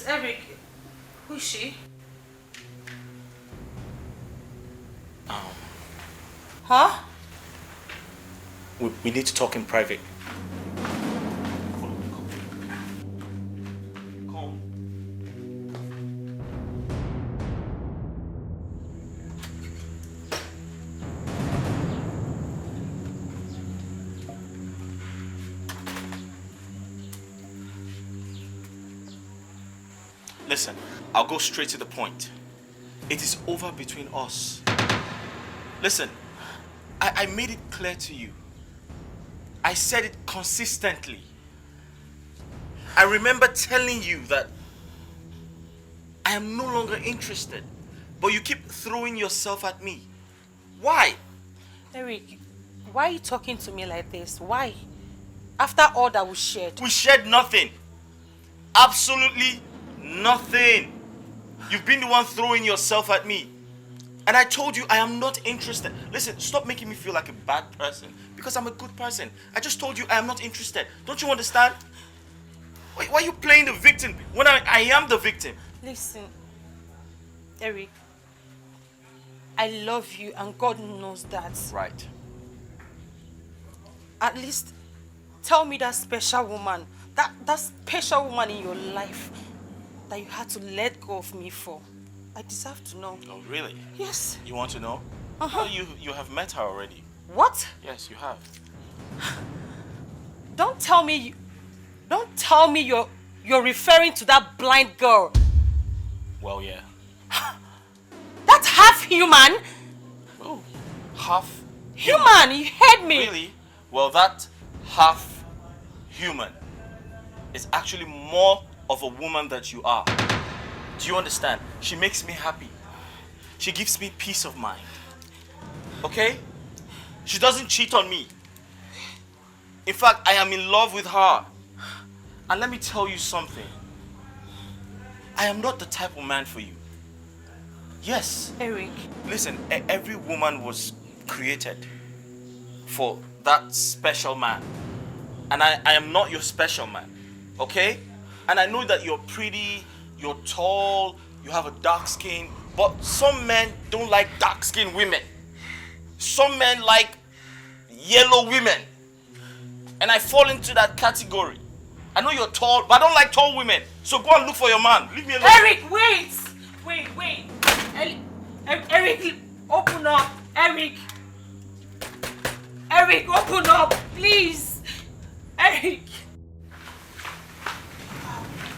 Eric, who is she? Huh? We need to talk in private. Come. Listen, I'll go straight to the point. It is over between us. Listen, I made it clear to you. I said it consistently. I remember telling you that I am no longer interested, but you keep throwing yourself at me. Why? Eric, why are you talking to me like this? Why? After all that we shared. We shared nothing. Absolutely nothing. You've been the one throwing yourself at me. And I told you I am not interested. Listen, stop making me feel like a bad person. Because I'm a good person. I just told you I am not interested. Don't you understand? Why are you playing the victim when I am the victim? Listen, Eric. I love you and God knows that. Right. At least tell me that special woman. That special woman in your life that you had to let go of me for. I deserve to know. Oh, really? Yes. You want to know? Uh-huh. Well, you have met her already. What? Yes, you have. Don't tell me you're referring to that blind girl. Well, yeah. That's half human. Oh, half human. You heard me. Really? Well, that half human is actually more of a woman that you are. Do you understand? She makes me happy. She gives me peace of mind. Okay? She doesn't cheat on me. In fact, I am in love with her. And let me tell you something. I am not the type of man for you. Yes. Eric. Listen, every woman was created for that special man. And I am not your special man. Okay? And I know that you're pretty, you're tall, you have a dark skin, but some men don't like dark skinned women. Some men like yellow women. And I fall into that category. I know you're tall, but I don't like tall women. So go and look for your man. Leave me alone. Eric, wait! Wait. Eric, open up. Eric, open up, please. Eric.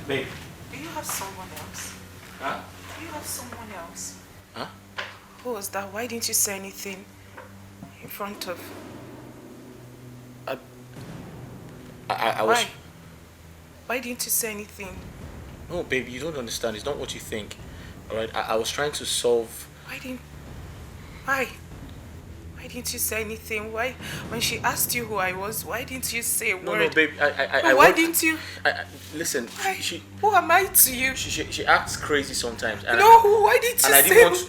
Babe. Do you have someone else? Huh? Do you have someone else? Huh? Who was that? Why didn't you say anything in front of... I was... Why didn't you say anything? No, baby, you don't understand. It's not what you think. Alright, I was trying to solve... Why didn't you say anything? Why, when she asked you who I was, why didn't you say a word? No, babe, why didn't you? Listen, who am I to you? She acts crazy sometimes. And why didn't you say?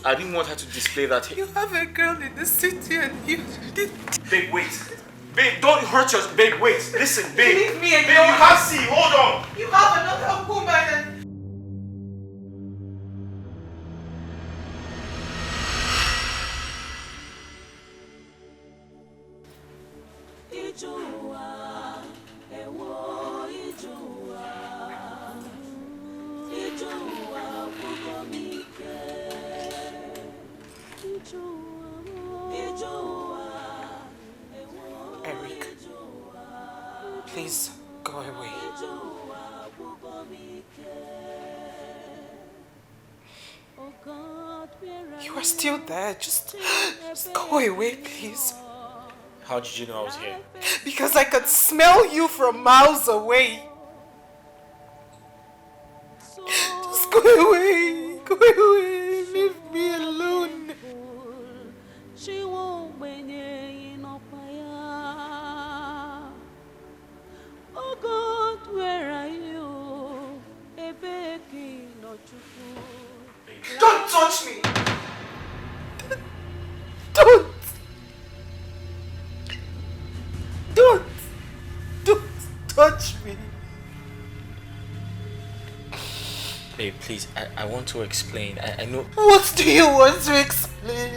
I didn't want her to display that. You have a girl in the city and you did. Babe, wait. Babe, don't hurt yourself. Babe, wait. Listen, babe. Leave me alone. Babe, you have see. Hold on. You have another woman and... Eric, please go away. You are still there. Just go away, please. How did you know I was here? Because I could smell you from miles away. Just go away. Go away. Leave me alone. Oh God, where are you? Don't touch me. Don't touch me. Babe, please, I want to explain. I know. What do you want to explain?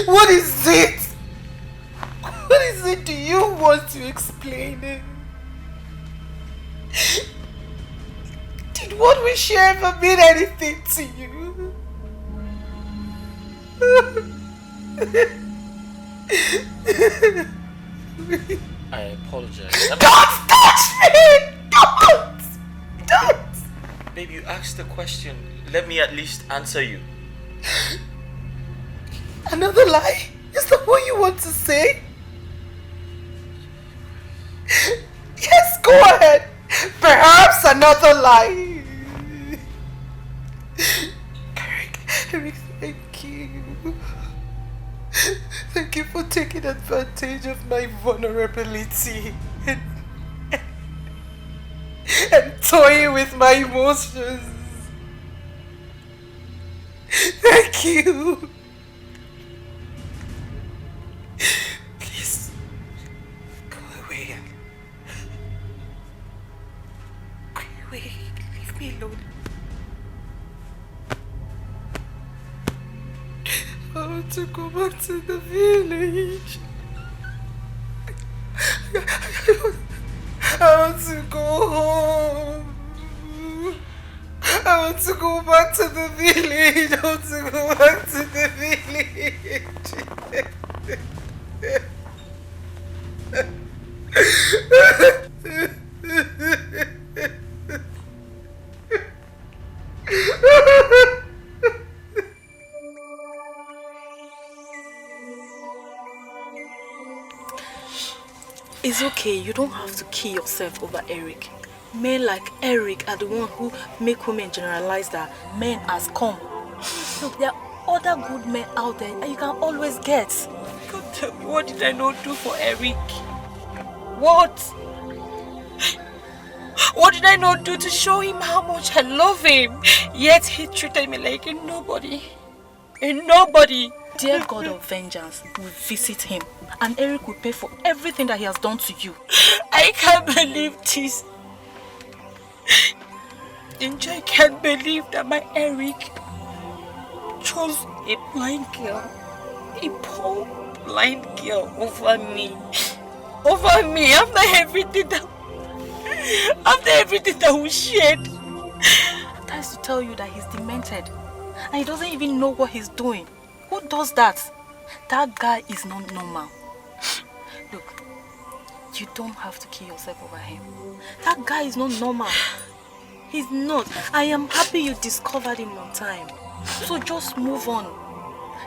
What is it? What is it do you want to explain? Did what we share ever mean anything to you? I apologize. Don't touch me! Don't! Babe, you asked the question. Let me at least answer you. Another lie? Is that what you want to say? Yes, go ahead. Perhaps another lie. Eric, thank you. Thank you for taking advantage of my vulnerability and toying with my emotions. Thank you. Please, go away. Go away. Leave me alone. I want to go back to the village. I want to go home. I want to go back to the village. I want to go back to the village. It's okay, you don't have to kill yourself over Eric. Men like Eric are the one who make women generalize that men has come. Look, there are other good men out there and you can always get. God tell me, what did I not do for Eric? What? What did I not do to show him how much I love him? Yet he treated me like a nobody. A nobody. Dear God of vengeance will visit him and Eric will pay for everything that he has done to you. I can't believe this. I can't believe that my Eric chose a blind girl, a poor blind girl over me. Over me, after everything that we shared. I'm trying to tell you that he's demented and he doesn't even know what he's doing. Who does that? That guy is not normal. Look, you don't have to kill yourself over him. That guy is not normal. He's not. I am happy you discovered him on time. So just move on.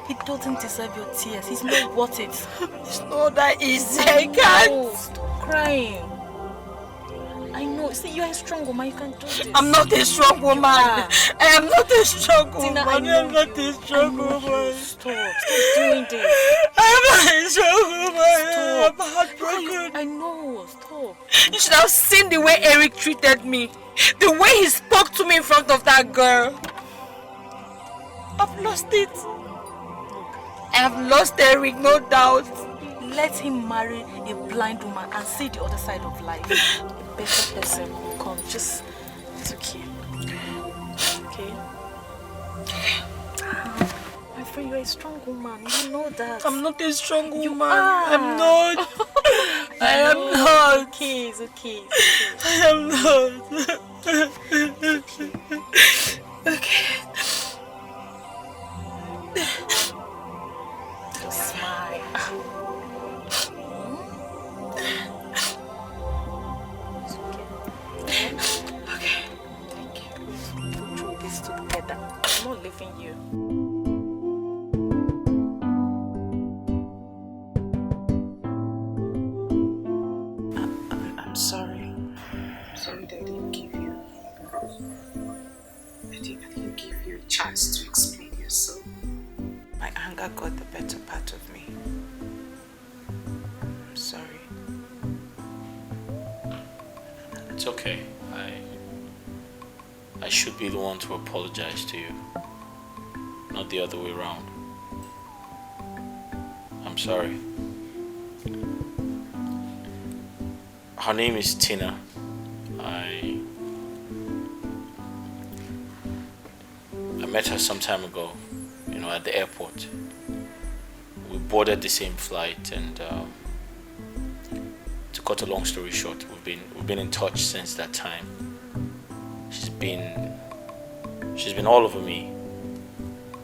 He doesn't deserve your tears. He's not worth it. It's not that easy. I can't. Stop crying. I know. See, you're a strong woman. You can do this. I'm not a strong woman. I am not a strong woman. Tina, I am not a strong woman. Stop doing this. I'm not a strong woman. Stop. I'm heartbroken. I know. Stop. You should have seen the way Eric treated me. The way he spoke to me in front of that girl. I've lost it. I have lost Eric, no doubt. Let him marry a blind woman and see the other side of life. A better person will come. Just, it's okay. Okay? My friend, you're a strong woman. You know that. I'm not a strong woman. You are. I'm not. I am not. Okay, it's okay. I am not. Okay. Just smile. It's okay. Okay. Thank you. Let's go through this together. I'm not leaving you. I'm sorry. I'm sorry that I didn't give you. I didn't give you a chance to explain yourself. My anger got the better part of me. I'm sorry. It's okay. I should be the one to apologize to you, not the other way around. I'm sorry. Her name is Tina. met her some time ago, at the airport. We boarded the same flight, and to cut a long story short, we've been in touch since that time. She's been all over me.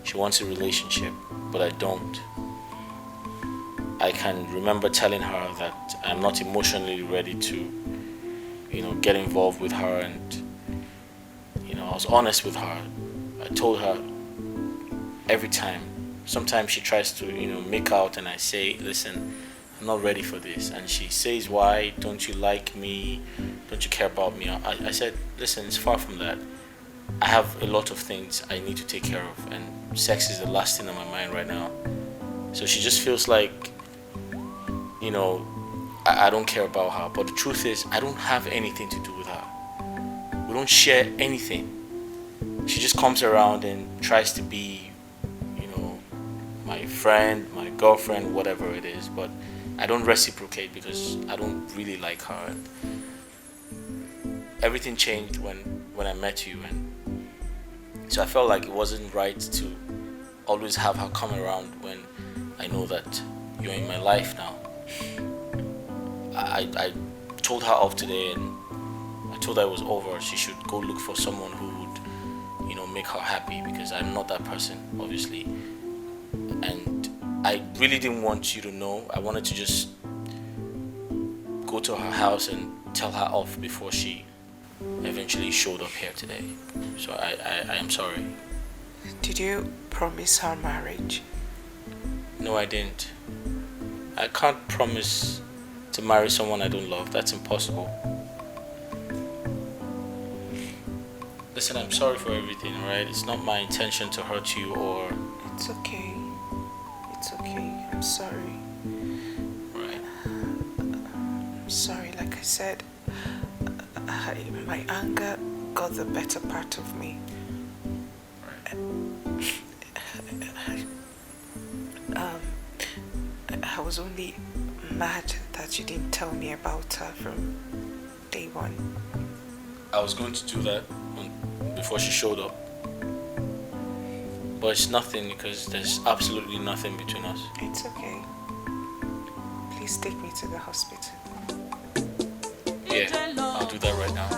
She wants a relationship, but I don't. I can remember telling her that I'm not emotionally ready to, get involved with her, and I was honest with her. I told her every time. Sometimes she tries to, make out, and I say, listen, I'm not ready for this. And she says, why? Don't you like me? Don't you care about me? I said, listen, it's far from that. I have a lot of things I need to take care of, and sex is the last thing on my mind right now. So she just feels like, I don't care about her. But the truth is, I don't have anything to do with her. We don't share anything. She just comes around and tries to be, my friend, my girlfriend, whatever it is. But I don't reciprocate because I don't really like her. And everything changed when I met you, and so I felt like it wasn't right to always have her come around when I know that you're in my life now. I told her off today, and I told her it was over. She should go look for someone who would, make her happy, because I'm not that person, obviously. And I really didn't want you to know. I wanted to just go to her house and tell her off before she eventually showed up here today. So I am sorry. Did you promise her marriage? No, I didn't. I can't promise to marry someone I don't love. That's impossible. Listen, I'm sorry for everything, alright? It's not my intention to hurt you or... It's okay. It's okay. I'm sorry. Right. I'm sorry, like I said, my anger got the better part of me. I was only mad that you didn't tell me about her from day one. I was going to do that before she showed up. But it's nothing, because there's absolutely nothing between us. It's okay. Please take me to the hospital. Yeah, I'll do that right now.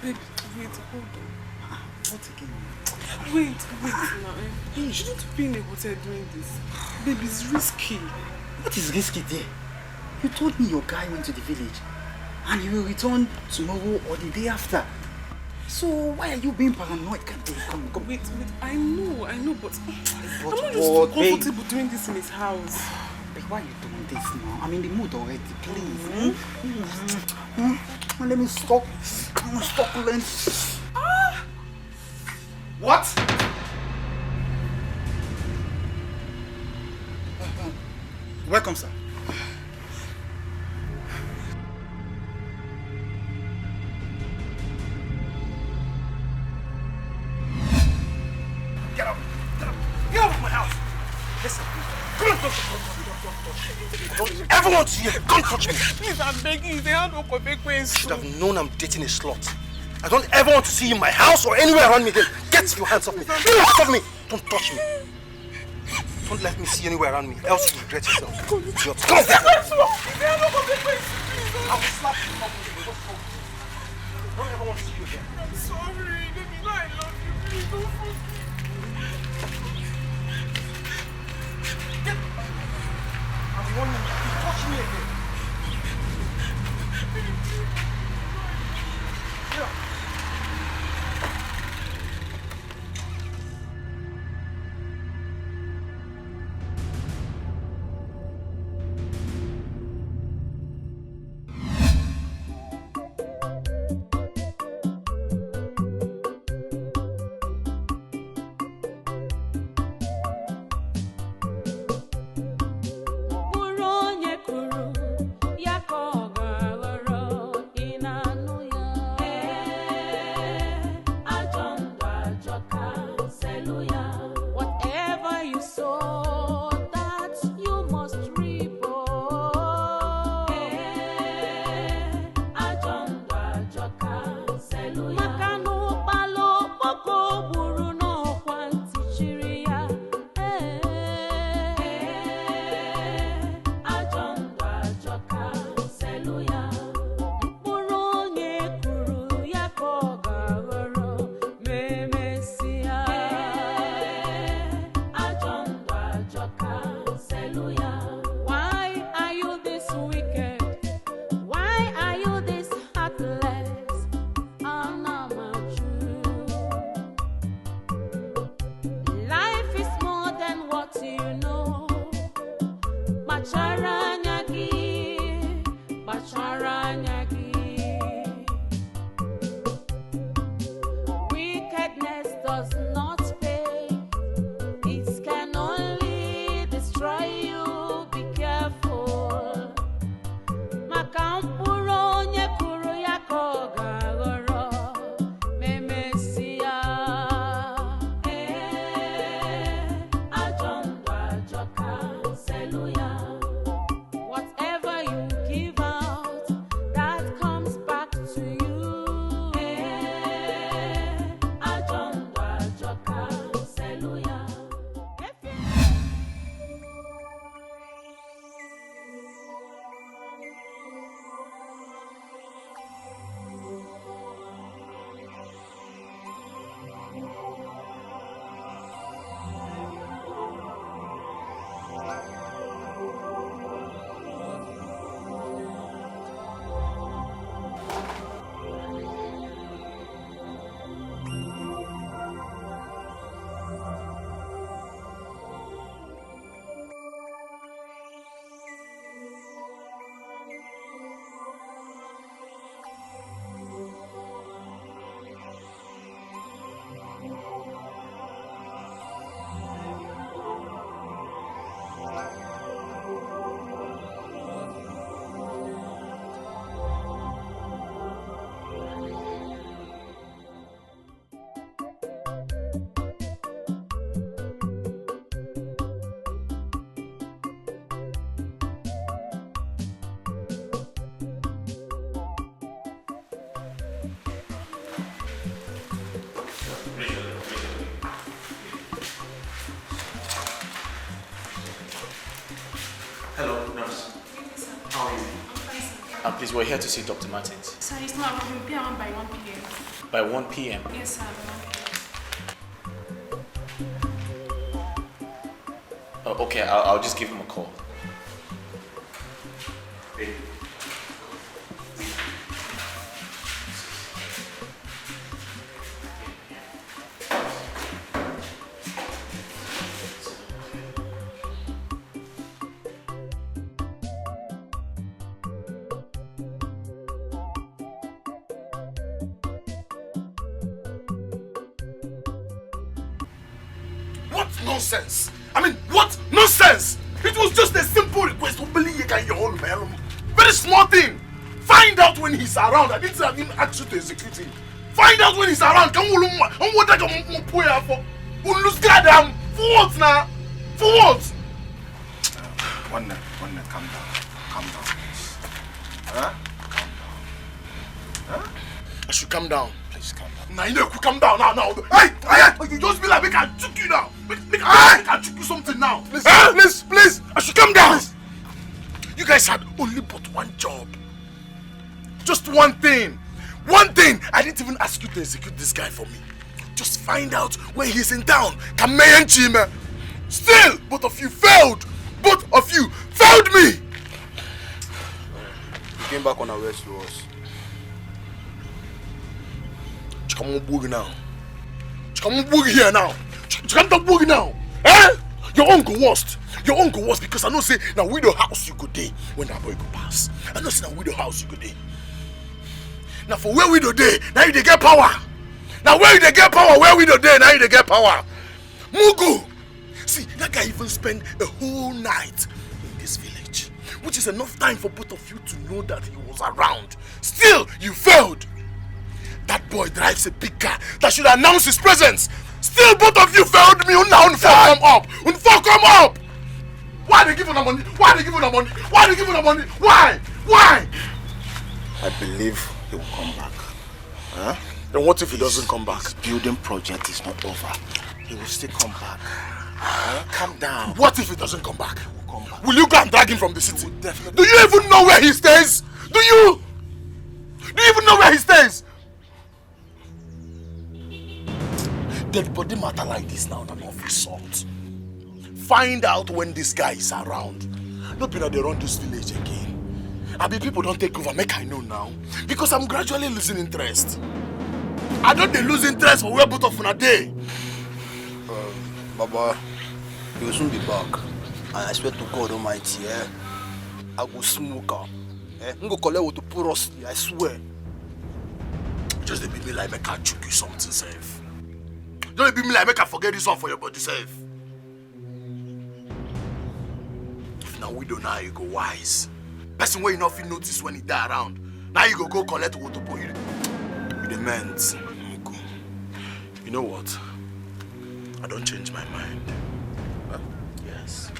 Babe, wait, hold on. What again? Wait now. You shouldn't be in a hotel doing this. Babe, it's risky. What is risky there? You told me your guy went to the village and he will return tomorrow or the day after. So why are you being paranoid? Come. Wait, I know, but I'm not just comfortable doing this in his house. Babe, why are you doing this now? I'm in the mood already, please. Let me stop. Stop, Len. What? Welcome, sir. Get out of my house. Listen, don't touch me. I don't ever want to see you. Don't touch me. Please, I'm begging you. They have no consequence. You should have known I'm dating a slut. I don't ever want to see you in my house or anywhere around me again. Get your hands off me. Get off me. Don't touch me. Don't let me see you anywhere around me, else you regret yourself. Come here. They have no consequence. I will slap you. I don't ever want to see you again. I'm sorry. Baby, I love you. Please don't forget. You want me to touch me again? Yeah. Hello, nurse. How are you? Please, we're here to see Dr. Martins. Sir, it's not around. He'll be around by 1 p.m. By 1 p.m.? Yes, sir. Okay, I'll just give him a call. What nonsense! I mean, what nonsense! It was just a simple request. Very small thing. Find out when he's around. I didn't ask you to execute him. Find out when he's around. For what now? For what? One calm down. Calm down. Huh? Calm down. Huh? I should calm down. Please calm down. Now you know, calm down now. Hey! You just be like, we can choke you now. We can choke you something now. Please. I should calm down. Please. You guys had only but one job. Just one thing. One thing. I didn't even ask you to execute this guy for me. Just find out when he's in town. Still, both of you failed. failed me! You came back on our words to us. Come on, boogie now. Come on, boogie here now. Come on, boogie now. Eh? Your uncle worst. Your uncle worst because I know say now widow house you go day when that boy go pass. I know say now widow house you go day. Now for where widow day, now you dey get power. Now where you dey get power, where widow day, now you dey get power. Mugu! See, that guy even spent a whole night in this village, which is enough time for both of you to know that he was around. Still, you failed. That boy drives a big car that should announce his presence. Still, both of you failed me. Now, come up. Come up. Why they give you the money? Why they give you the money? Why they give you the money? Why? Why? I believe he will come back. Huh? Then what if he doesn't come back? His building project is not over. He will still come back. Calm down. What if he doesn't come back? He will come back. Will you go and drag him from the city? Definitely. Do you even know where he stays? Do you? Do you even know where he stays? Dead body matter like this now, not of salt. Find out when this guy is around. No be that they run this village again. I mean, people don't take over, make I know now. Because I'm gradually losing interest. I don't lose interest for where both of them are there. Baba, he will soon be back. And I swear to God Almighty, I go smoke her. I'm go collect what to put us, I swear. Just be me like make I choke you something safe. Don't be me like make I forget this one for your body safe. If now we don't know you go wise. Person where you not feel notice when he die around. Now you go collect what to put you. You the meant. You know what? I don't change my mind. Yes.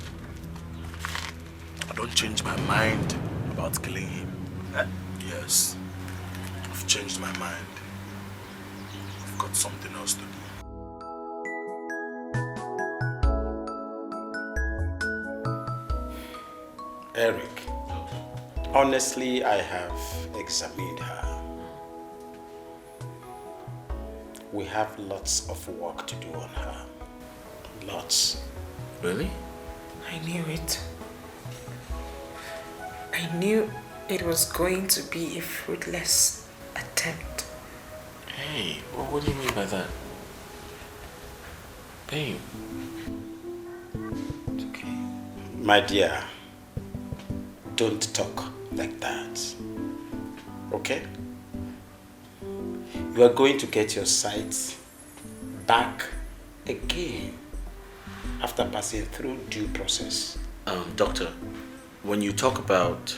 I don't change my mind about killing him. Yes. I've changed my mind. I've got something else to do. Eric, honestly, I have examined her. We have lots of work to do on her. Lots. Really? I knew it. I knew it was going to be a fruitless attempt. Hey, what do you mean by that? Babe. It's okay. My dear, don't talk like that. Okay? You are going to get your sight back again after passing through due process. Doctor, when you talk about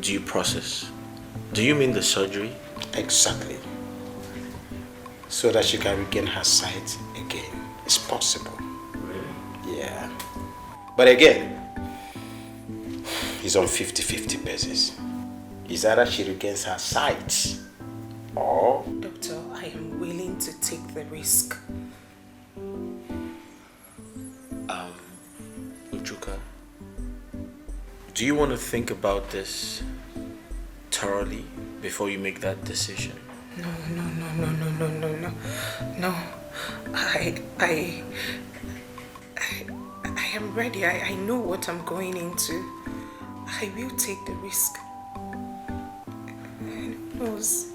due process, do you mean the surgery? Exactly. So that she can regain her sight again. It's possible. Really? Yeah. But again, it's on 50-50 basis. It's either she regains her sight or... Doctor, I am willing to take the risk. Uchuka, do you want to think about this thoroughly before you make that decision? No. I am ready. I know what I'm going into. I will take the risk. And who knows?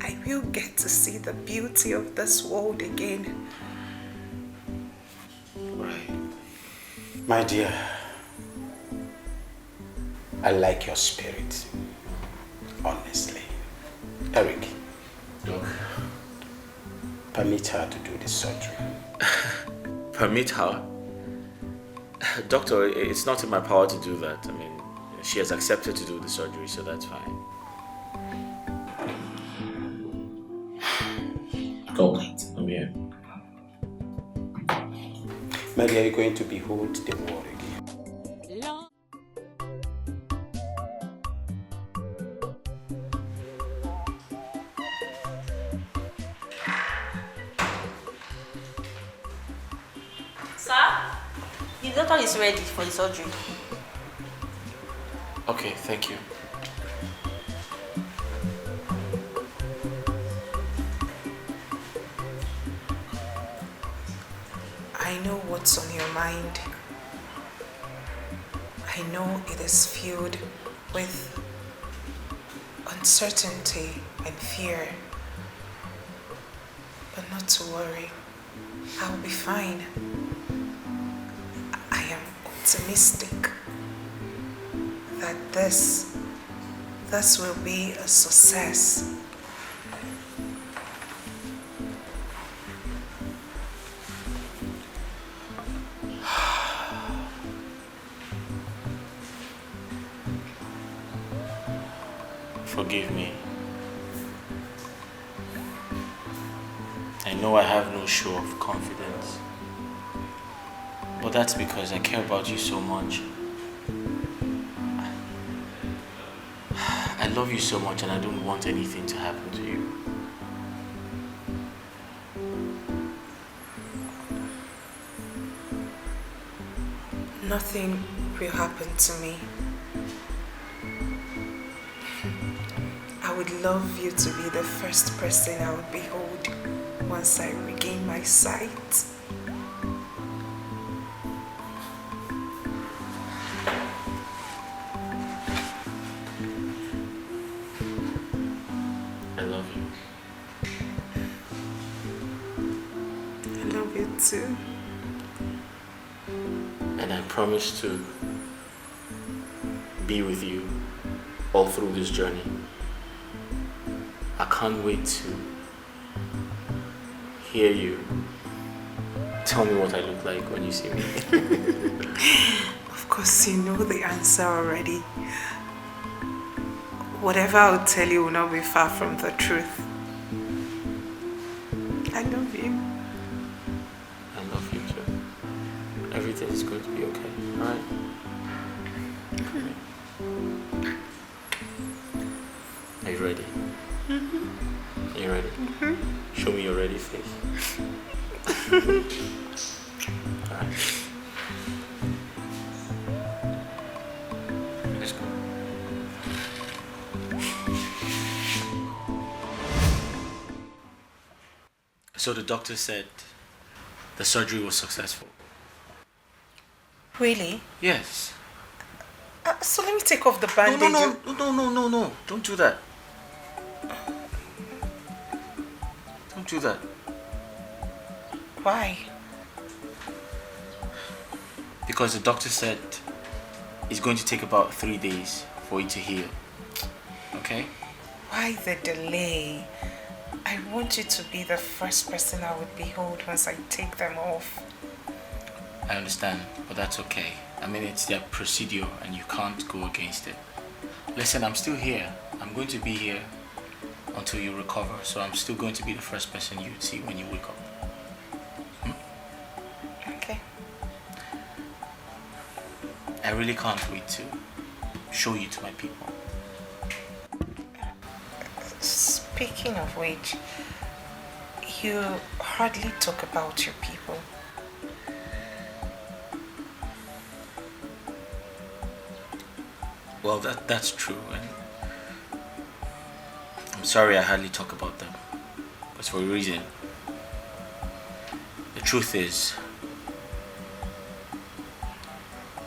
I will get to see the beauty of this world again. Right. My dear, I like your spirit. Honestly. Eric. Doc. Permit her to do the surgery. Permit her? Doctor, it's not in my power to do that. I mean, she has accepted to do the surgery, so that's fine. Go. I'm here. Maybe are you going to behold the world again? The doctor is ready for the surgery. Okay, thank you. I know what's on your mind. I know it is filled with uncertainty and fear. But not to worry, I'll be fine. I am optimistic that this will be a success. Forgive me. I know I have no show of confidence, but that's because I care about you so much. I love you so much and I don't want anything to happen to you. Nothing will happen to me. I would love you to be the first person I would behold once I regain my sight. I love you. I love you too. And I promise to be with you all through this journey. I can't wait to hear you tell me what I look like when you see me. Of course, you know the answer already. Whatever I'll tell you will not be far from the truth. I love you. I love you too. Everything is going to be okay, alright? Are you ready? Are you ready? Show me your ready face. Alright. Let's go. So the doctor said the surgery was successful. Really? Yes. So let me take off the bandage. No. Don't do that. Don't do that. Why? Because the doctor said it's going to take about 3 days for it to heal. Okay? Why the delay? I want you to be the first person I would behold once I take them off. I understand, but that's okay. I mean, it's their procedure and you can't go against it. Listen, I'm still here. I'm going to be here until you recover, so I'm still going to be the first person you'd see when you wake up. Okay. I really can't wait to show you to my people. Speaking of which, you hardly talk about your people. Well, that's true, and I'm sorry I hardly talk about them, but for a reason. The truth is,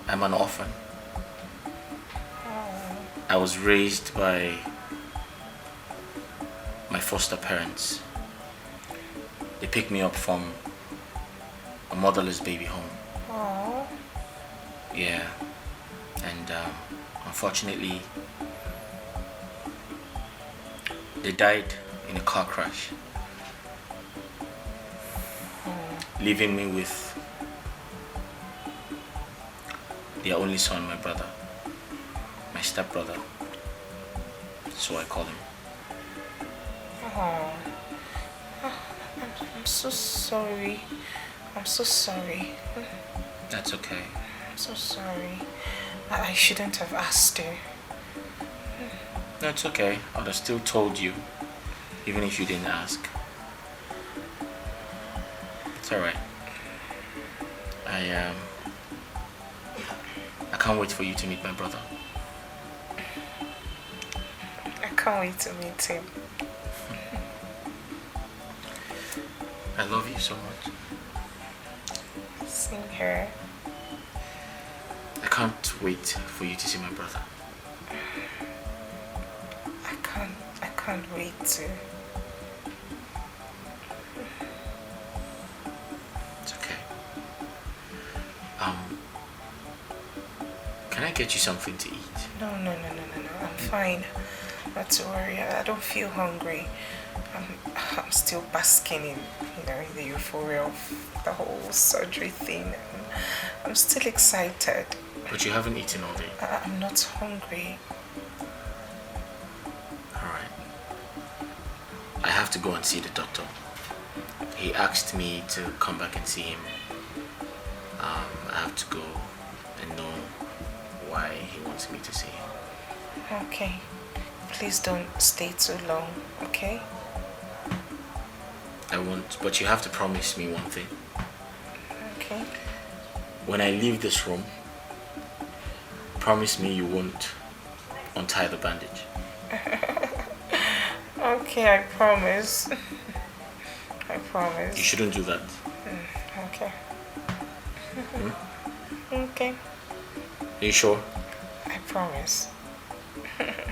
I'm an orphan. I was raised by my foster parents. They picked me up from a motherless baby home. Aww. Yeah, and unfortunately, they died in a car crash, leaving me with their only son, my brother, my stepbrother, so I call him. Oh, I'm so sorry. I'm so sorry. That's okay. I'm so sorry. I shouldn't have asked you. No, it's okay. I would have still told you, even if you didn't ask. It's alright. I can't wait for you to meet my brother. I can't wait to meet him. I love you so much. Same here. I can't wait for you to see my brother. I can't wait to. It's okay. Can I get you something to eat? No. I'm fine. Not to worry. I don't feel hungry. I'm still basking in, in the euphoria of the whole surgery thing. I'm still excited. But you haven't eaten all day. I'm not hungry. Alright. I have to go and see the doctor. He asked me to come back and see him. I have to go and know why he wants me to see him. Okay. Please don't stay too long, okay? I won't, but you have to promise me one thing. Okay. When I leave this room, promise me you won't untie the bandage. Okay, I promise. I promise. You shouldn't do that. Okay. Okay. Are you sure? I promise.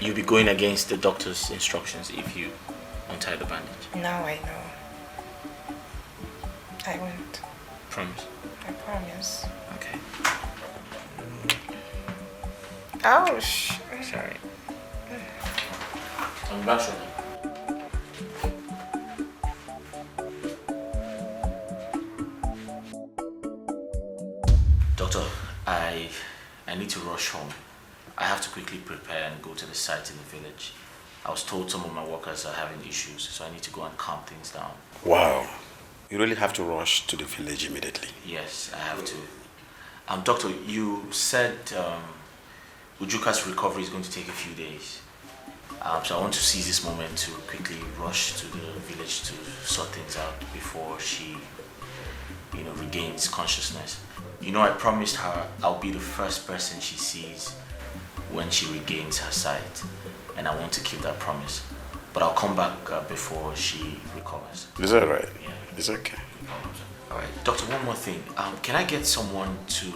You'll be going against the doctor's instructions if you untie the bandage. Now I know. I won't. Promise? I promise. Okay. Ouch. Sorry. I'm back shortly. Doctor, I need to rush home. I have to quickly prepare and go to the site in the village. I was told some of my workers are having issues, so I need to go and calm things down. Wow. You really have to rush to the village immediately. Yes, I have to. Doctor, you said Ujuka's recovery is going to take a few days. So I want to seize this moment to quickly rush to the village to sort things out before she, regains consciousness. I promised her I'll be the first person she sees when she regains her sight, and I want to keep that promise. But I'll come back before she recovers. Is that right? Yeah. It's okay. All right, doctor. One more thing. Can I get someone to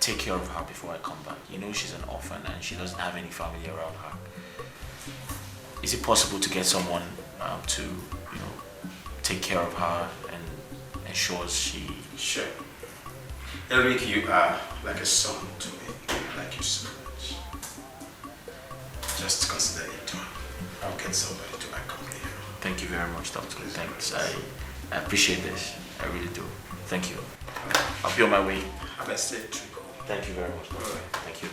take care of her before I come back? She's an orphan and she doesn't have any family around her. Is it possible to get someone to, take care of her and ensures she... Sure. Eric, you are like a son to me. I like you so much. Just consider it done. I'll get somebody to accompany you. Thank you very much, doctor. Thanks. I appreciate this. I really do. Thank you. I'll be on my way. Have a safe trip. Thank you very much, doctor. Thank you.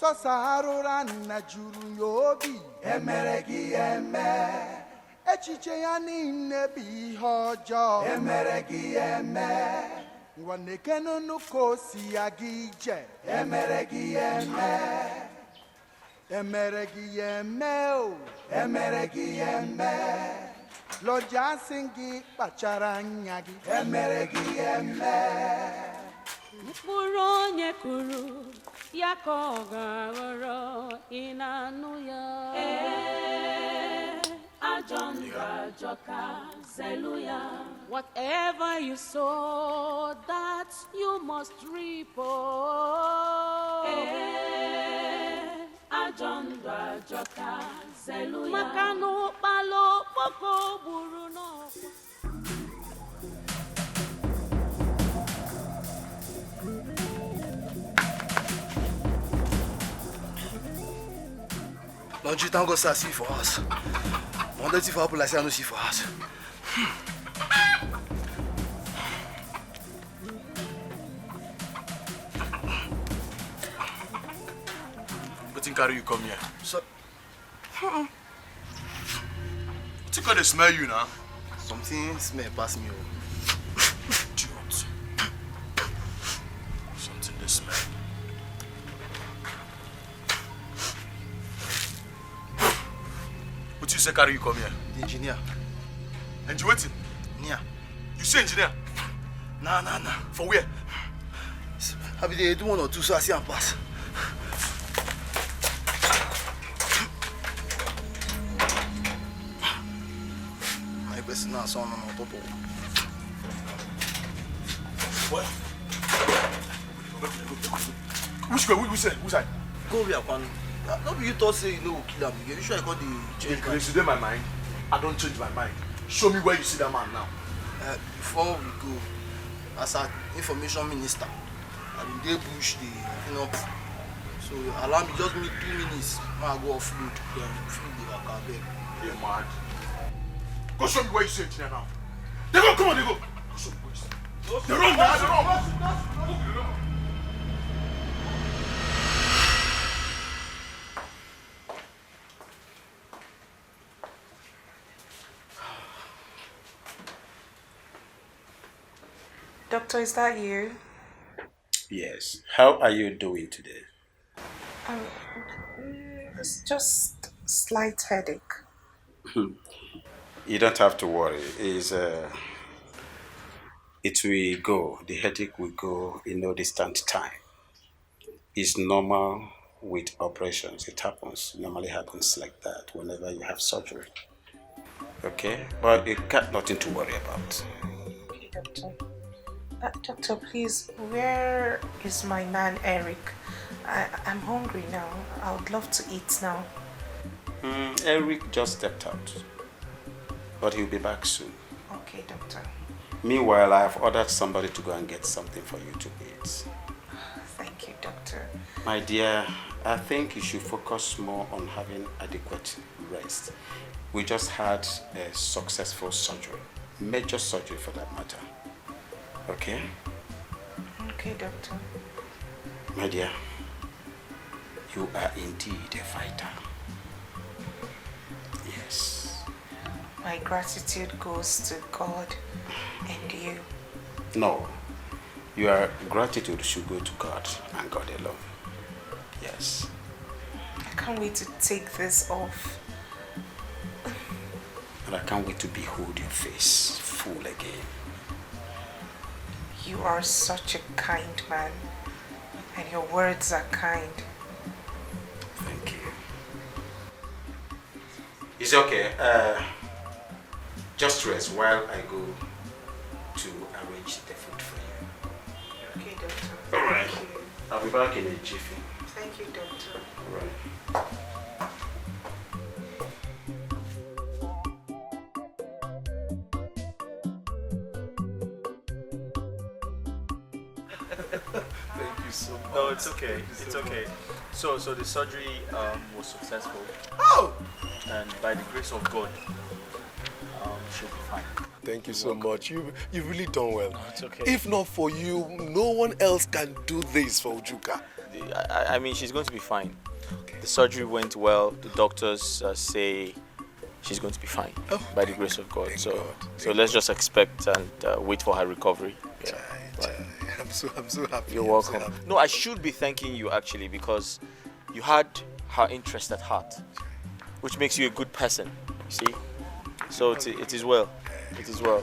Sosarura juru yobi emeregi eme echiche ya niile bụ ihe ọjọọ emeregi eme ngwanekenu nuko si ya gị ije emeregi eme emeregi eme o emeregi eme lọja singi kpachara anya gị emeregi eme mkpụrụ onye kụrụ ya ka ọ ga-aghọrọ ị na-anụ ya ajọ ndụ ajọka zelu ya whatever you sow that you must reap ajọ ndụ ajọka zelu ya maka na ụkpala okpoko gburu n'ọkwa. Don't you thank God say I see for us? Wonder if I like say I no see for us. Wetin carry you come here? So, wetin come dey smell you now? something smell pass me. Idiot. Something dey smell. Wetin you say carry you come here? The engineer. Engineer wetin? Nia. You say engineer? Nah. For where? I be dey do one or two so I see am pass. My person now son on top of. What? Which way? Which side? Go be upon. No be you thought say you know kill am again. You sure I got the change If you dey my mind, I don't change my mind. Show me where you see that man now. Before we go, as an information minister, I bin dey bush the so allow me just me 2 minutes. I go offload then fill the waka beg. You're mad. Go show me where you see engineer now. They go, come on, they go. Go show me where you see. They run now, they run. Doctor, is that you? Yes. How are you doing today? It's just slight headache. You don't have to worry. It will go. The headache will go in no distant time. It's normal with operations. It happens. Normally happens like that whenever you have surgery. Okay? But you got nothing to worry about. Okay, doctor. Doctor, please, where is my man Eric? I'm hungry now. I would love to eat now. Eric just stepped out. But he'll be back soon. Okay, doctor. Meanwhile, I have ordered somebody to go and get something for you to eat. Thank you, doctor. My dear, I think you should focus more on having adequate rest. We just had a successful surgery. Major surgery for that matter. Okay? Okay, doctor. My dear, you are indeed a fighter. Yes. My gratitude goes to God and you. No. Your gratitude should go to God and God alone. Yes. I can't wait to take this off. And I can't wait to behold your face full again. You are such a kind man, and your words are kind. Thank you. It's okay. Just rest while I go to arrange the food for you. Okay, doctor. All right. Thank you. I'll be back in a jiffy. Thank you, doctor. All right. Thank you so much. No, it's okay. It's okay. So the surgery was successful. Oh! And by the grace of God, she'll be fine. Thank you so much. You've really done well. No, it's okay. If not for you, no one else can do this for Ujuka. I mean, she's going to be fine. Okay. The surgery went well. The doctors say she's going to be fine by the grace of God. So let's just expect and wait for her recovery. Yeah. Right. I'm so happy. You're welcome. No, I should be thanking you actually because you had her interest at heart, which makes you a good person. You see? So it is well. It is well.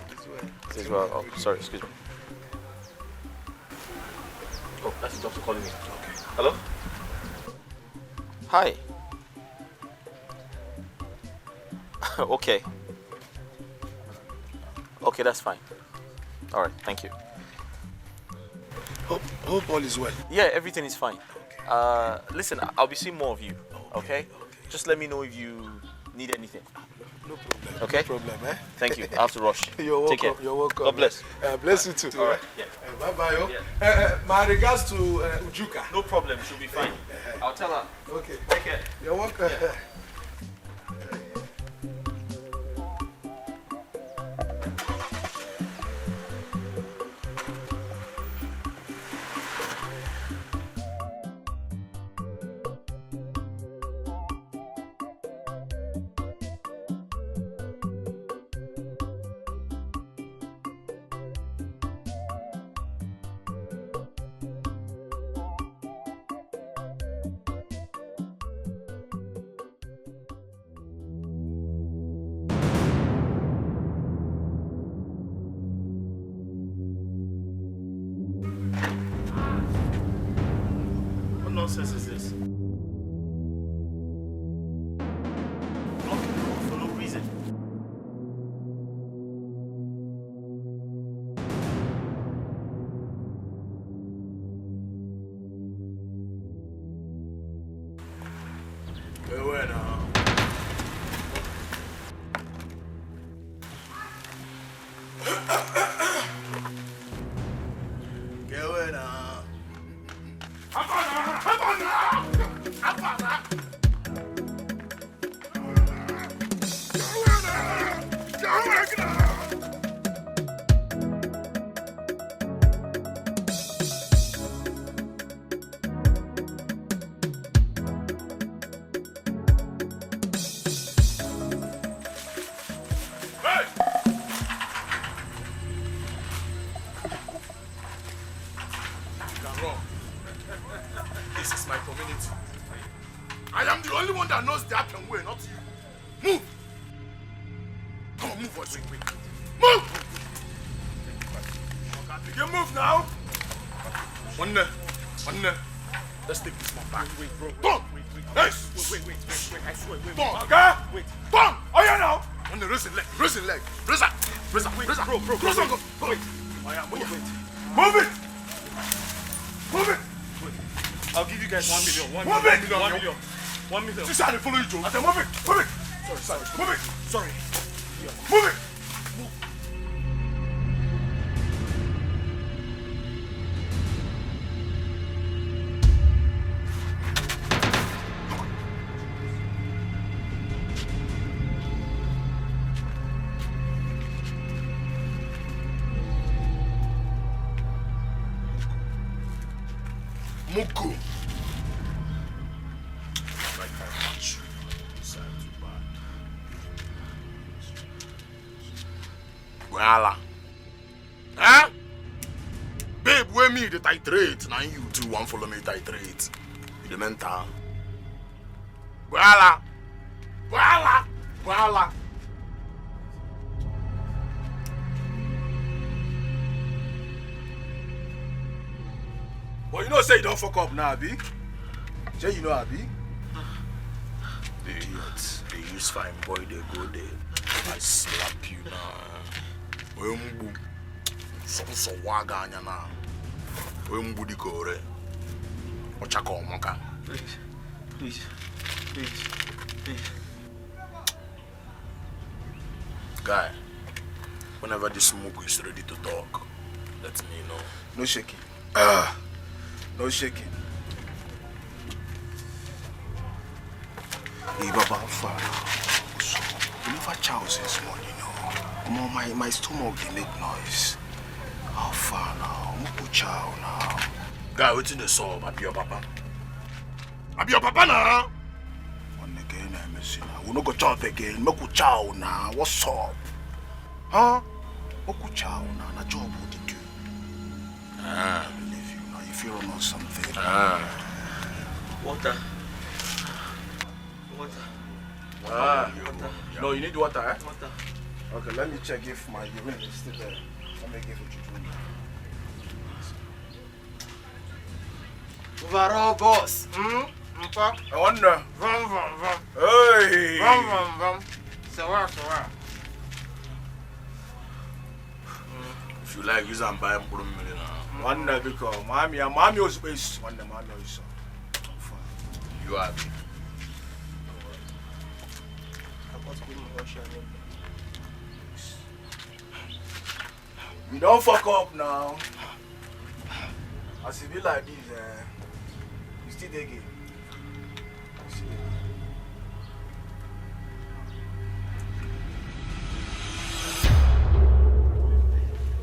It is well. Oh, sorry, excuse me. Oh, that's the doctor calling me. Okay. Hello? Hi. Okay. Okay, that's fine. All right, thank you. Hope all is well. Yeah, everything is fine. Okay. Listen, I'll be seeing more of you. Okay? Just let me know if you need anything. No problem. Okay? No problem, eh? Thank you. I have to rush. You're welcome. Take care. You're welcome. God bless. Bless you too. All right. Yeah. Bye-bye. My regards to Ujuka. No problem. She'll be fine. I'll tell her. Okay. Take care. You're welcome. Yeah. What nonsense is this? Blocking the road for no reason. This is my community. I am the only one that knows the Akan way, not you. Move! Come on, move, boys. Wait. Move! You can move now. One. Let's take this one back. Wait, bro. Boom! Nice! Wait, I swear, wait. Boom! Okay? Wait. Boom! Oh, yeah, now! On the raise leg. Raise up. Wait, bro. Close on, go. Wait. Oh, yeah, move it! I'll give you guys 1 million. 1 million. 1 million. This is how they follow you, Joe. I said, move it. Sorry. Move it. Sorry. Move it. Muku. Like I want you. Sad too bad. Voila. Huh? Babe, where me the titrate? Now you two want follow me titrate. You the mental. Voila. Well, you know, say you don't fuck up now, Abi. Say you know, Abi. The idiots, they use fine boy, they go there. I slap you now. Wembu. So waga anya na. Wembu di kore. Ochako omoka. Please. Guy, whenever this smoke is ready to talk, let me know. No shaking. No shaking. Hey, Baba, how far now? So, you never chow since morning, you know. My stomach, they make noise. How far now? Muku chow now. Guy, what's in the sub? Abi your papa now? One again, I'm missing now. We no go chop again. Muku chow now. What's up? Huh? Muku chow now. Na job what you do. I believe you now. If you don't know something. Water. No, you need water, eh? Water. Okay, let me check if my urine is still there. Let me give it to you. Overall, boss. I wonder. Vroom. Hey! Vroom. So where? If you like, use and buy and put them in now. Wonder because mommy was space. Wonder mommy also. You happy? We don't fuck up now. As it be like this, you still take it.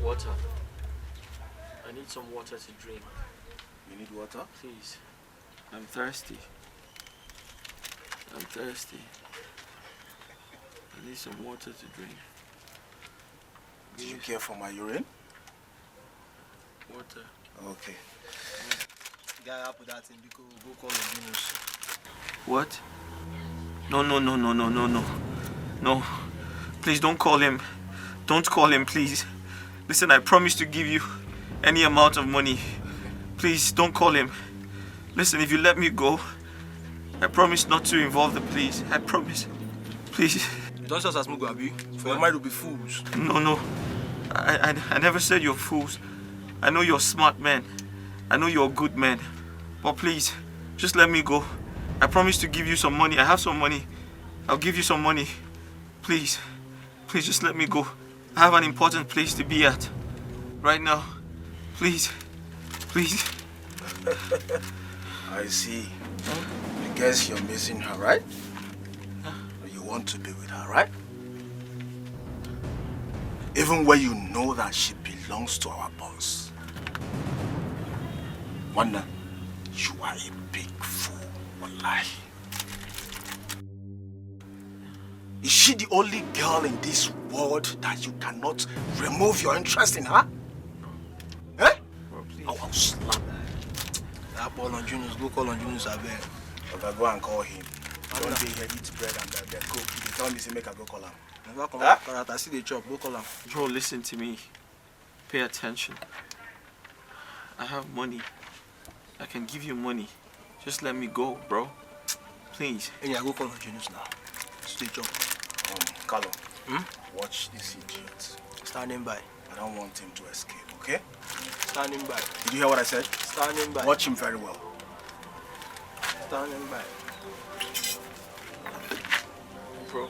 Water. I need some water to drink. You need water? Please. I'm thirsty. I'm thirsty. I need some water to drink. Did you care for my urine? Water. Okay. Guy up with that thing because we'll go call him. What? No. No. Please don't call him. Don't call him, please. Listen, I promise to give you any amount of money. Please don't call him. Listen, if you let me go, I promise not to involve the police. I promise. Please. You don't just ask Mugabe. For your mind to be fools. No. I never said you're fools. I know you're smart men. I know you're a good man. But please, just let me go. I promise to give you some money. I have some money. I'll give you some money. Please. Please just let me go. I have an important place to be at. Right now. Please. Please. I see. I guess you're missing her, right? You want to be with her, right? Even when you know that she belongs to our boss. Wanda, you are a big fool, wallahi. Is she the only girl in this world that you cannot remove your interest in her? Eh? Oh, I'll slap. That ball on Junius, go call on Junius, I beg. Okay, go and call him. One day he eat bread and get coke. They tell me to make her go call him. Never come out, I see the chop, go call him. Bro, listen to me. Pay attention. I have money. I can give you money. Just let me go, bro. Please. Hey, I go call on Junius now. See the chop. Carlo, watch this idiot. Standing by. I don't want him to escape, okay? Standing by. Did you hear what I said? Standing by. Watch him very well. Standing by. Bro.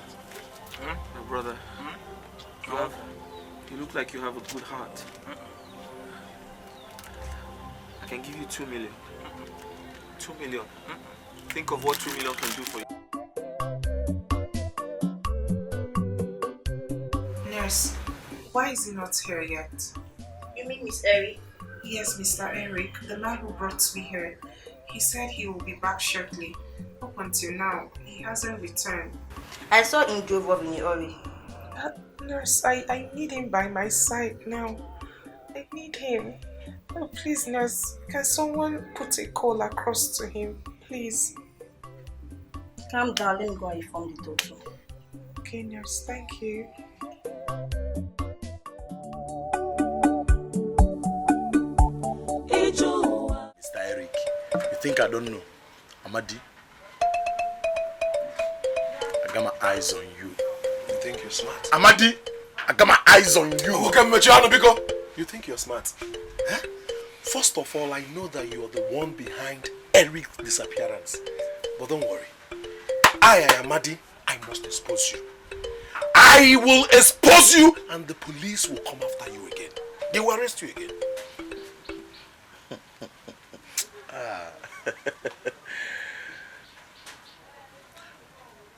My brother. You look like you have a good heart. I can give you 2 million. 2 million. Think of what 2 million can do for you. Nurse, why is he not here yet? You mean Miss Eric? Yes, Mr. Eric, the man who brought me here. He said he will be back shortly. Up until now, he hasn't returned. I saw him drove off in a hurry. Nurse, I need him by my side now. I need him. Oh, please, nurse, can someone put a call across to him, please? Calm down, let me go and inform the doctor. Okay, nurse, thank you. Mr. Eric, you think I don't know? Amadi, I got my eyes on you. You think you're smart? Amadi, I got my eyes on you. You think you're smart? Huh? First of all, I know that you are the one behind Eric's disappearance. But don't worry. I am Amadi. I must expose you. I will expose you and the police will come after you again. They will arrest you again.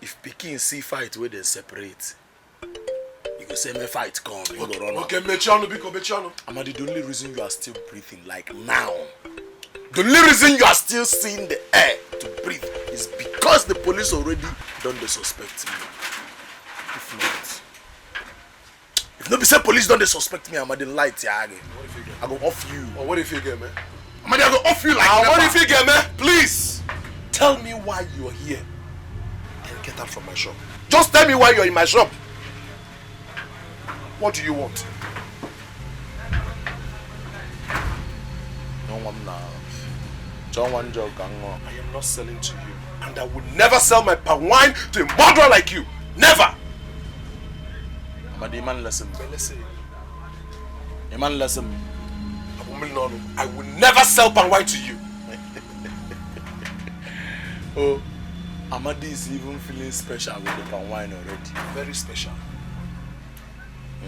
If Pikin see fight where they separate, you go say me fight come, you go run. Okay, Mechiano. Amadi, the only reason you are still breathing like now, the only reason you are still seeing the air to breathe is because the police already done the suspect me. If not be say police don't they suspect me, Amadi light ya again. I go off you. Oh, what if you get me? Amadi, I go off you like what if you get me? Please tell me why you are here and get out from my shop. Just tell me why you're in my shop. What do you want? No one now. I am not selling to you, and I would never sell my palm wine to a murderer like you. Never. But the man listen. The man listen. I will never sell palm wine to you. Oh, Amadi is even feeling special with the palm wine already. Very special.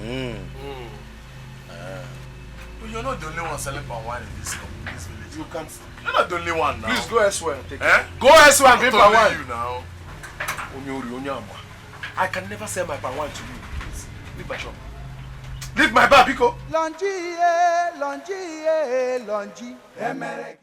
Well, you're not the only one selling palm wine in this village. You can't. You're not the only one now. Please go elsewhere and take it. Go elsewhere and drink palm wine. You now. I can never sell my palm wine to you. Please, leave my shop. Leave my bar, Pico. Longy, longy, longy.